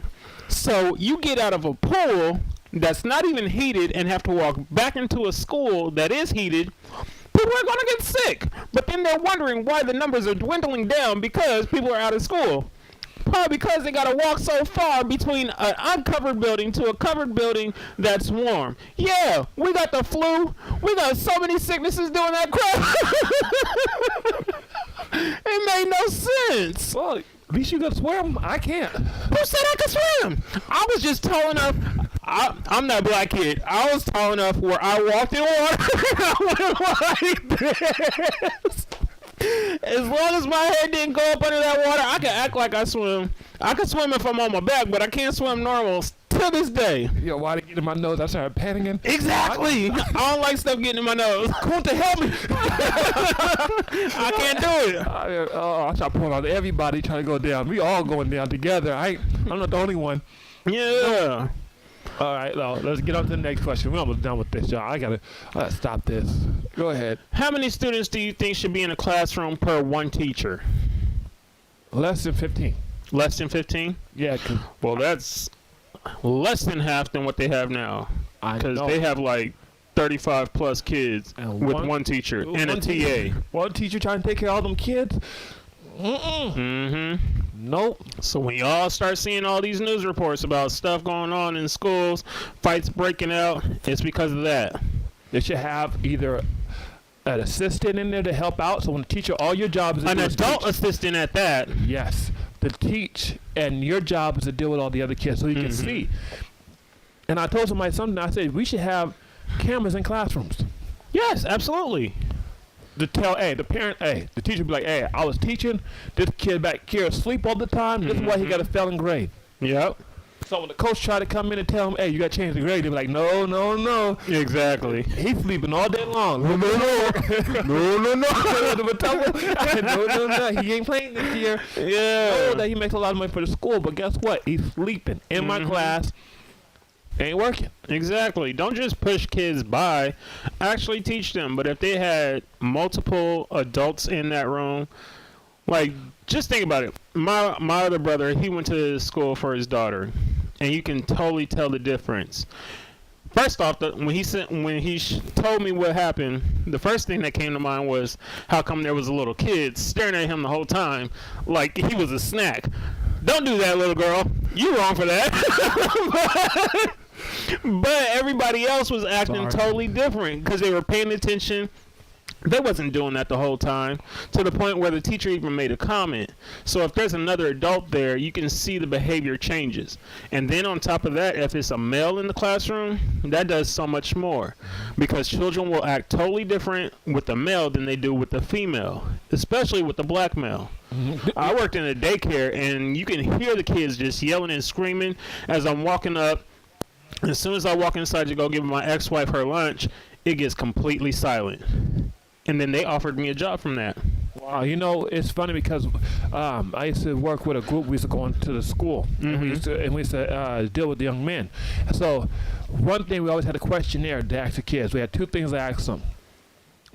Speaker 2: So you get out of a pool that's not even heated and have to walk back into a school that is heated. People are going to get sick. But then they're wondering why the numbers are dwindling down because people are out of school. Probably because they got to walk so far between an uncovered building to a covered building that's warm. Yeah, we got the flu. We got so many sicknesses doing that crap. It made no sense.
Speaker 1: Well, at least you can swim. I can't.
Speaker 2: Who said I could swim? I was just tall enough. I'm that black kid. I was tall enough where I walked in water. I went like this. As long as my head didn't go up under that water, I can act like I swim. I can swim if I'm on my back, but I can't swim normal to this day.
Speaker 1: Yo, why did it get in my nose? I started panicking.
Speaker 2: Exactly. I don't like stuff getting in my nose.
Speaker 1: Come to help me.
Speaker 2: I can't do it.
Speaker 1: I start pulling out everybody trying to go down. We all going down together. I'm not the only one.
Speaker 2: Yeah.
Speaker 1: All right, well, let's get on to the next question. We're almost done with this, y'all. I gotta stop this. Go ahead.
Speaker 2: How many students do you think should be in a classroom per one teacher?
Speaker 1: Less than 15.
Speaker 2: Less than 15?
Speaker 1: Yeah.
Speaker 2: Well, that's less than half than what they have now. Because they have like 35 plus kids with one teacher and a TA.
Speaker 1: One teacher trying to take care of all them kids? Nope.
Speaker 2: So when y'all start seeing all these news reports about stuff going on in schools, fights breaking out, it's because of that.
Speaker 1: They should have either an assistant in there to help out. So when the teacher, all your job is to
Speaker 2: an adult assistant at that.
Speaker 1: Yes, to teach, and your job is to deal with all the other kids so you can see. And I told somebody something. I said we should have cameras in classrooms.
Speaker 2: Yes, absolutely.
Speaker 1: To tell, the parent, the teacher be like, I was teaching, this kid back here asleep all the time, this is why he got a failing grade.
Speaker 2: Yep.
Speaker 1: So when the coach tried to come in and tell him, you got to change the grade, they be like, no.
Speaker 2: Exactly.
Speaker 1: He's sleeping all day long. No. He ain't playing this year.
Speaker 2: Yeah.
Speaker 1: I know that he makes a lot of money for the school, but guess what? He's sleeping in my class. Ain't working.
Speaker 2: Exactly. Don't just push kids by. Actually teach them. But if they had multiple adults in that room, like, just think about it. My other brother, he went to school for his daughter, and you can totally tell the difference. First off, when he told me what happened, the first thing that came to mind was how come there was a little kid staring at him the whole time like he was a snack. Don't do that, little girl. You wrong for that. But everybody else was acting totally different because they were paying attention. They wasn't doing that the whole time, to the point where the teacher even made a comment. So if there's another adult there, you can see the behavior changes. And then on top of that, if it's a male in the classroom, that does so much more, because children will act totally different with the male than they do with the female, especially with the black male. I worked in a daycare, and you can hear the kids just yelling and screaming as I'm walking up. As soon as I walk inside to go give my ex-wife her lunch, it gets completely silent. And then they offered me a job from that.
Speaker 1: Wow, it's funny because I used to work with a group. We used to go into the school, and we used to deal with the young men. So one thing, we always had a questionnaire to ask the kids. We had two things to ask them.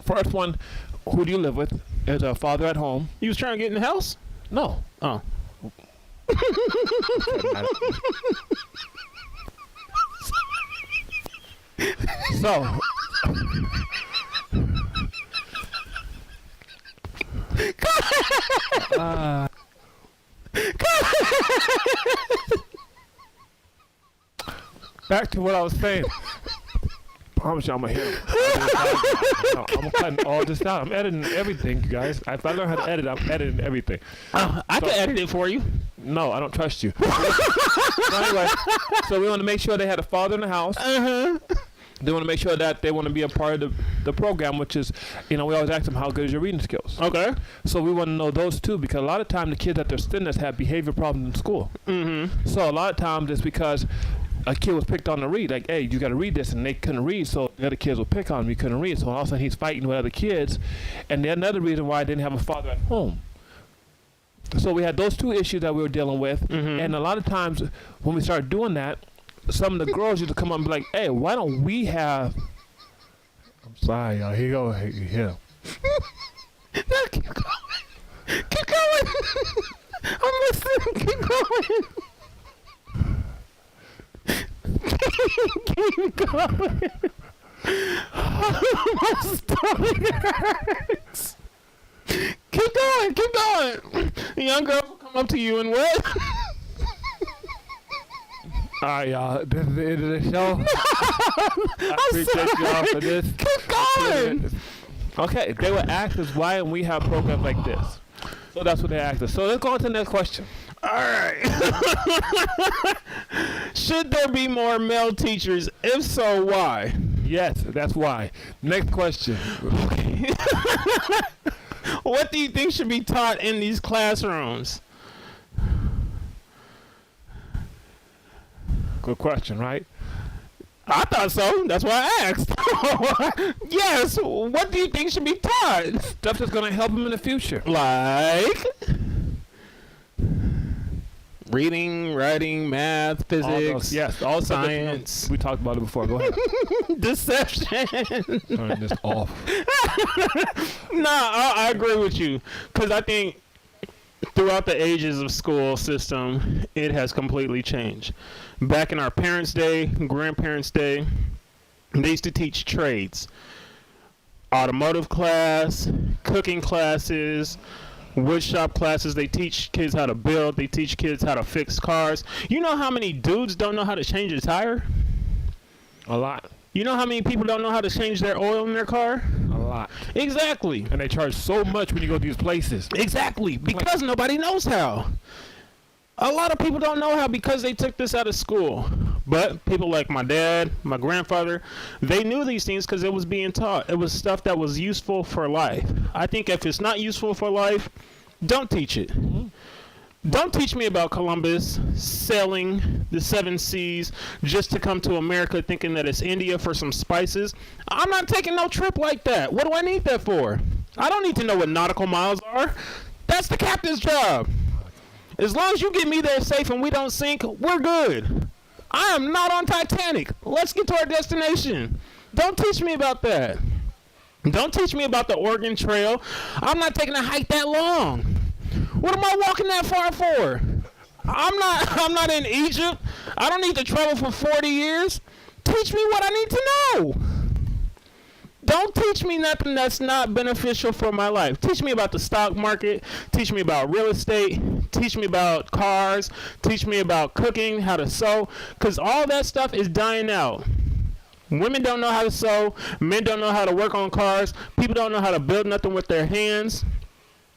Speaker 1: First one, who do you live with? Is a father at home?
Speaker 2: You was trying to get in the house?
Speaker 1: No.
Speaker 2: Oh.
Speaker 1: So... Back to what I was saying. Promise you I'm gonna hit him. I'm cutting all this out. I'm editing everything, you guys. If I learn how to edit, I'm editing everything.
Speaker 2: I can edit it for you.
Speaker 1: No, I don't trust you. So anyway, so we want to make sure they had a father in the house. They want to make sure that they want to be a part of the program, which is, we always ask them, how good is your reading skills?
Speaker 2: Okay.
Speaker 1: So we want to know those too, because a lot of times the kids that they're students have behavior problems in school. So a lot of times it's because a kid was picked on to read, like, hey, you got to read this, and they couldn't read, so the other kids will pick on him, he couldn't read, so all of a sudden he's fighting with other kids, and then another reason why I didn't have a father at home. So we had those two issues that we were dealing with, and a lot of times when we started doing that, some of the girls used to come up and be like, hey, why don't we have... I'm sorry, y'all, here you go, here.
Speaker 2: No, keep going. Keep going. I'm listening, keep going. Keep going. My stomach hurts. Keep going, keep going. The young girl will come up to you and what?
Speaker 1: All right, y'all. This is the end of the show. I appreciate y'all for this.
Speaker 2: Keep going.
Speaker 1: Okay, they would ask us why don't we have programs like this. So that's what they asked us. So let's go on to the next question.
Speaker 2: All right. Should there be more male teachers? If so, why?
Speaker 1: Yes, that's why. Next question.
Speaker 2: Okay. What do you think should be taught in these classrooms?
Speaker 1: Good question, right?
Speaker 2: I thought so. That's why I asked. Yes. What do you think should be taught?
Speaker 1: Stuff that's going to help them in the future.
Speaker 2: Like reading, writing, math, physics,
Speaker 1: all
Speaker 2: science.
Speaker 1: We talked about it before. Go ahead.
Speaker 2: Deception.
Speaker 1: Turn this off.
Speaker 2: I agree with you, because I think throughout the ages of school system, it has completely changed. Back in our parents' day, grandparents' day, they used to teach trades. Automotive class, cooking classes, woodshop classes. They teach kids how to build. They teach kids how to fix cars. You know how many dudes don't know how to change a tire?
Speaker 1: A lot.
Speaker 2: You know how many people don't know how to change their oil in their car?
Speaker 1: A lot.
Speaker 2: Exactly.
Speaker 1: And they charge so much when you go to these places.
Speaker 2: Exactly. Because nobody knows how. A lot of people don't know how because they took this out of school. But people like my dad, my grandfather, they knew these things because it was being taught. It was stuff that was useful for life. I think if it's not useful for life, don't teach it. Don't teach me about Columbus sailing the 7 seas just to come to America thinking that it's India for some spices. I'm not taking no trip like that. What do I need that for? I don't need to know what nautical miles are. That's the captain's job. As long as you get me there safe and we don't sink, we're good. I am not on Titanic. Let's get to our destination. Don't teach me about that. Don't teach me about the Oregon Trail. I'm not taking a hike that long. What am I walking that far for? I'm not in Egypt. I don't need to travel for 40 years. Teach me what I need to know. Don't teach me nothing that's not beneficial for my life. Teach me about the stock market. Teach me about real estate. Teach me about cars. Teach me about cooking, how to sew. Because all that stuff is dying out. Women don't know how to sew. Men don't know how to work on cars. People don't know how to build nothing with their hands.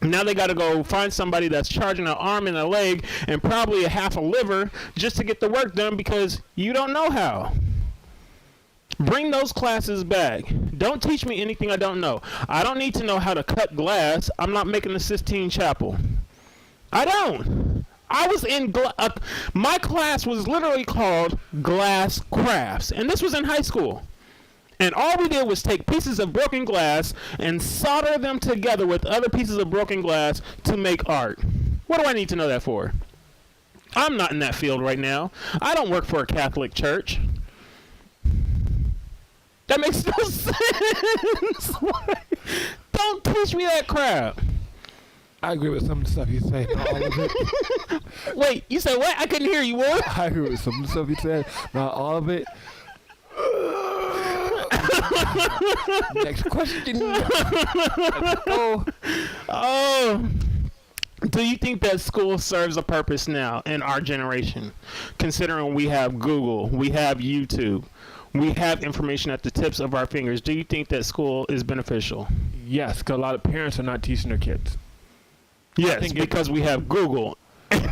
Speaker 2: Now they got to go find somebody that's charging an arm and a leg and probably a half a liver just to get the work done because you don't know how. Bring those classes back. Don't teach me anything I don't know. I don't need to know how to cut glass. I'm not making the Sistine Chapel. I don't. I was in my class was literally called Glass Crafts, and this was in high school. And all we did was take pieces of broken glass and solder them together with other pieces of broken glass to make art. What do I need to know that for? I'm not in that field right now. I don't work for a Catholic church. That makes no sense. Don't teach me that crap.
Speaker 1: I agree with some of the stuff you say. Not all of it.
Speaker 2: Wait, you said what? I couldn't hear you. What?
Speaker 1: I agree with some of the stuff you said. Not all of it. Next question. Let's go.
Speaker 2: Oh. Do you think that school serves a purpose now in our generation? Considering we have Google, we have YouTube, we have information at the tips of our fingers. Do you think that school is beneficial?
Speaker 1: Yes, because a lot of parents are not teaching their kids.
Speaker 2: Yes, because we have Google.
Speaker 1: But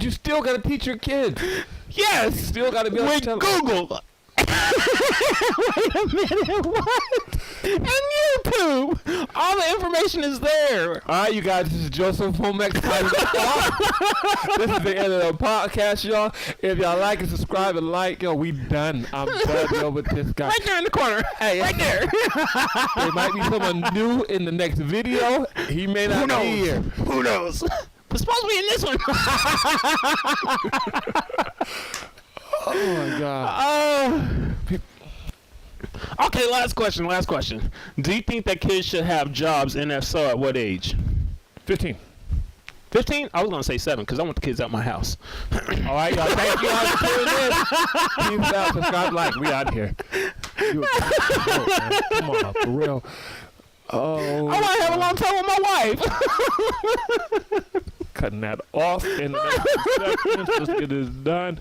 Speaker 1: you still got to teach your kids.
Speaker 2: Yes,
Speaker 1: You still got to be able to
Speaker 2: with
Speaker 1: tell
Speaker 2: Google. Wait a minute, what? And YouTube. All the information is there.
Speaker 1: All right, you guys, this is Joseph Homex. This is the end of the podcast, y'all. If y'all like and subscribe and like, yo, we done. I'm done, yo, with this guy.
Speaker 2: Right there in the corner.
Speaker 1: Hey,
Speaker 2: right there.
Speaker 1: There might be someone new in the next video. He may not be here.
Speaker 2: Who knows? We're supposed to be in this one.
Speaker 1: Oh, my God.
Speaker 2: Okay, last question. Do you think that kids should have jobs, and if so, at what age?
Speaker 1: 15.
Speaker 2: 15? I was going to say 7 because I want the kids out my house.
Speaker 1: All right, y'all. Thank you all for tuning in. Peace out. Subscribe, like. We out here. Come on, for real. Oh.
Speaker 2: I want to have a long time with my wife.
Speaker 1: Cutting that off in the next 2 seconds. Let's get this done.